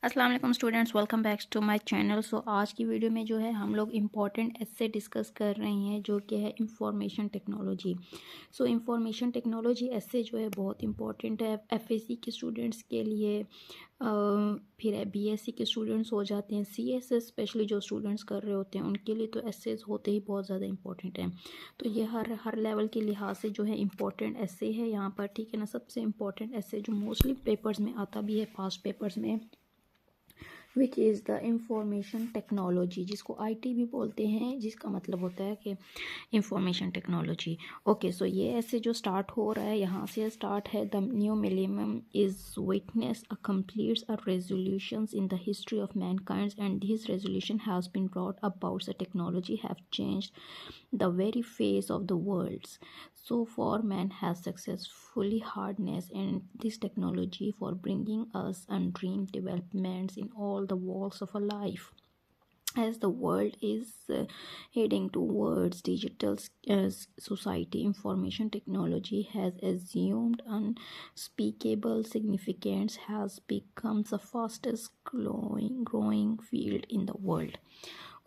अस्सलाम वालेकुम students, welcome back to my channel. So आज की वीडियो में जो है हम लोग इम्पॉर्टेंट एस्से डिस्कस कर रहे हैं जो कि है information technology. So information technology essay जो है बहुत इंपॉर्टेंट है एफएससी के स्टूडेंट्स के लिए। फिर बीएससी के स्टूडेंट्स हो जाते हैं, सीएसएस स्पेशली जो स्टूडेंट्स कर रहे होते हैं उनके लिए तो एस्सेज होते ही बहुत ज़्यादा इंपॉर्टेंट हैं। तो ये हर लेवल के लिहाज से जो है इम्पॉर्टेंट एस्से है यहाँ पर, ठीक है ना। सबसे इम्पॉर्टेंट एस्से जो मोस्टली पेपर्स में आता भी है, पास्ट पेपर्स में, which is the information technology, जिसको आईटी भी बोलते हैं, जिसका मतलब होता है कि इंफॉर्मेशन टेक्नोलॉजी। ओके, सो ये ऐसे जो स्टार्ट हो रहा है यहाँ से स्टार्ट है। The new millennium is witness a completes a resolutions in the history of mankind and this resolution has been brought about the technology have changed the very face of the world. So far, man has successfully harnessed and this technology for bringing us undreamed developments in all the walks of our life. As the world is heading towards digital society, information technology has assumed unspeakable significance, has become the fastest growing field in the world.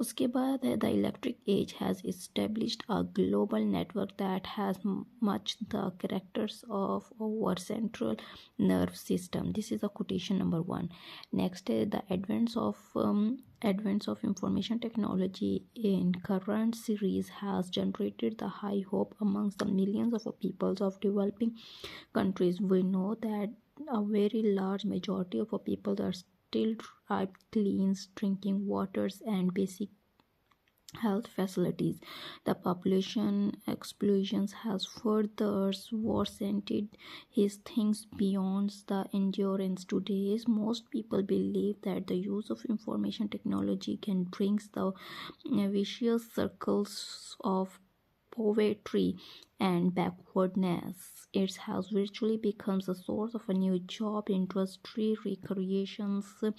उसके बाद है the electric age has established a global network that has much the characters of our central nerve system. This is a quotation number 1. Next है the advance of information technology in current series has generated the high hope amongst the millions of peoples of developing countries. We know that a very large majority of people are still deprived clean drinking waters and basic health facilities. The population explosion has further worsened his things beyond the endurance. Today, most people believe that the use of information technology can bring the vicious circles of poverty and backwardness. It has virtually become a source of a new job, industry, recreations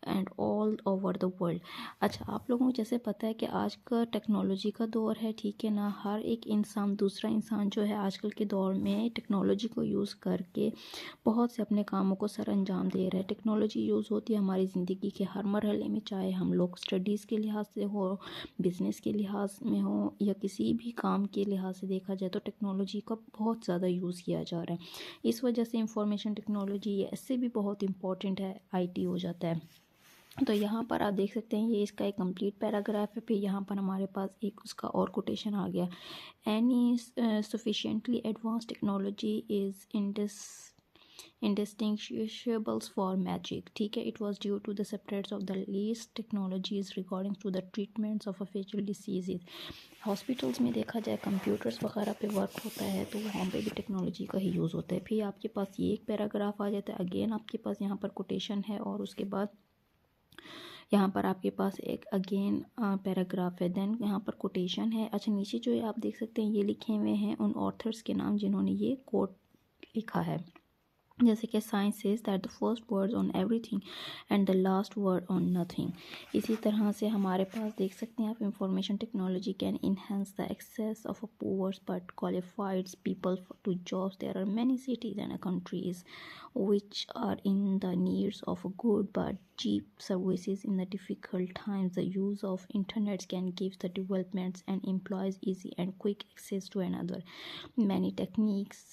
and all over the world. अच्छा, आप लोगों को जैसे पता है कि आज का टेक्नोलॉजी का दौर है, ठीक है ना। हर एक इंसान, दूसरा इंसान जो है आजकल के दौर में टेक्नोलॉजी को यूज़ करके बहुत से अपने कामों को सर अंजाम दे रहे हैं. टेक्नोलॉजी यूज़ होती है हमारी ज़िंदगी के हर मरहले में, चाहे हम लोग स्टडीज़ के लिहाज से हो, बिज़नेस के लिहाज में हो, या किसी भी काम के लिहाज से देखा जाए तो टेक्नोलॉजी का बहुत ज़्यादा यूज़ किया जा रहा है. इस वजह से इंफॉर्मेशन टेक्नोलॉजी ऐसे भी बहुत इंपॉर्टेंट है, आईटी हो जाता है. तो यहाँ पर आप देख सकते हैं ये इसका एक कंप्लीट पैराग्राफ है. फिर यहाँ पर हमारे पास एक उसका और कोटेशन आ गया. Any sufficiently advance technology is indistinguishables for magic, ठीक है. It was due to the separates of the least technologies regarding to the treatments of facial diseases. Hospitals में देखा जाए कंप्यूटर्स वगैरह पे वर्क होता है तो वहाँ पे भी टेक्नोलॉजी का ही यूज़ होता है. फिर आपके पास ये एक पैराग्राफ आ जाता है. अगेन आपके पास यहाँ पर कोटेशन है और उसके बाद यहाँ पर आपके पास एक अगेन पैराग्राफ है, देन यहाँ पर कोटेशन है. अच्छा, नीचे जो है आप देख सकते हैं ये लिखे हुए हैं उन ऑथर्स के नाम जिन्होंने ये कोट लिखा है. जैसे कि science is that the first word on everything and the last word on nothing. इसी तरह से हमारे पास देख सकते हैं आप, information technology can enhance the access of a poor but qualified people to jobs. There are many cities and countries which are in the needs of good but cheap services in the difficult times. The use of internet can give the developments and employees easy and quick access to another. Many techniques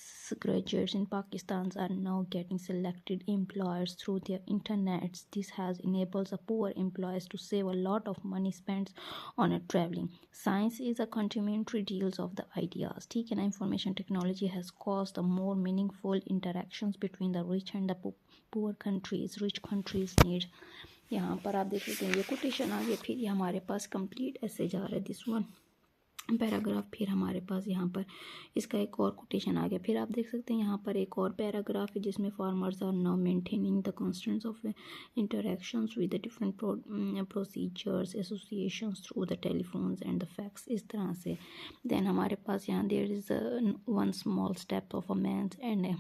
graduates in Pakistan are now getting selected employers through their internets. This has enabled the poor employees to save a lot of money spent on traveling. Science is a complementary deals of the ideas, ठीक है ना. Information technology has caused the more meaningful interactions between the rich and the poor countries. Rich countries need. यहाँ पर आप देख सकते हैं ये कोटेशन आ गया. फिर ये हमारे पास कंप्लीट ऐसे जा रहा है दिस वन पैराग्राफ. फिर हमारे पास यहाँ पर इसका एक और कोटेशन आ गया. फिर आप देख सकते हैं यहाँ पर एक और पैराग्राफ है जिसमें farmers are now maintaining the constants of interactions with the different procedures associations through the telephones and the fax. इस तरह से देन हमारे पास यहाँ there is one small step of a man and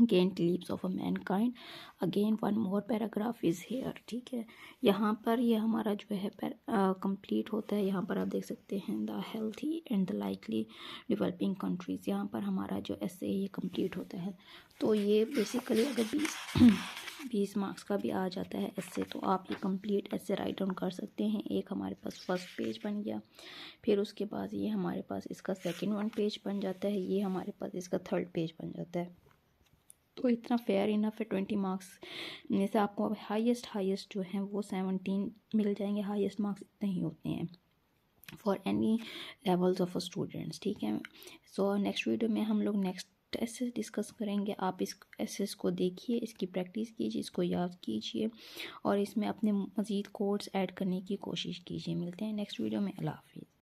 gained leaves of a mankind. Again one more paragraph is here, ठीक है। यहाँ पर ये हमारा जो है कंप्लीट होता है। यहाँ पर आप देख सकते हैं the healthy and the likely developing countries, यहाँ पर हमारा जो ऐसे ये कंप्लीट होता है। तो ये बेसिकली अगर 20 मार्क्स का भी आ जाता है ऐसे, तो आप ये कंप्लीट ऐसे राइट डाउन कर सकते हैं। एक हमारे पास फर्स्ट पेज बन गया, फिर उसके बाद ये हमारे पास इसका सेकंड वन पेज बन जाता है, ये हमारे पास इसका थर्ड पेज बन जाता है। तो इतना फेयर इनफ है। 20 मार्क्स में से आपको हाईएस्ट जो हैं वो 17 मिल जाएंगे। हाईएस्ट मार्क्स इतने ही होते हैं for any levels of students, ठीक है। सो नेक्स्ट वीडियो में हम लोग नेक्स्ट एसेस डिस्कस करेंगे। आप इस एसेस को देखिए, इसकी प्रैक्टिस कीजिए, इसको याद कीजिए और इसमें अपने मज़ीद कोड्स ऐड करने की कोशिश कीजिए। मिलते हैं नेक्स्ट वीडियो में। अल्लाह हाफिज़।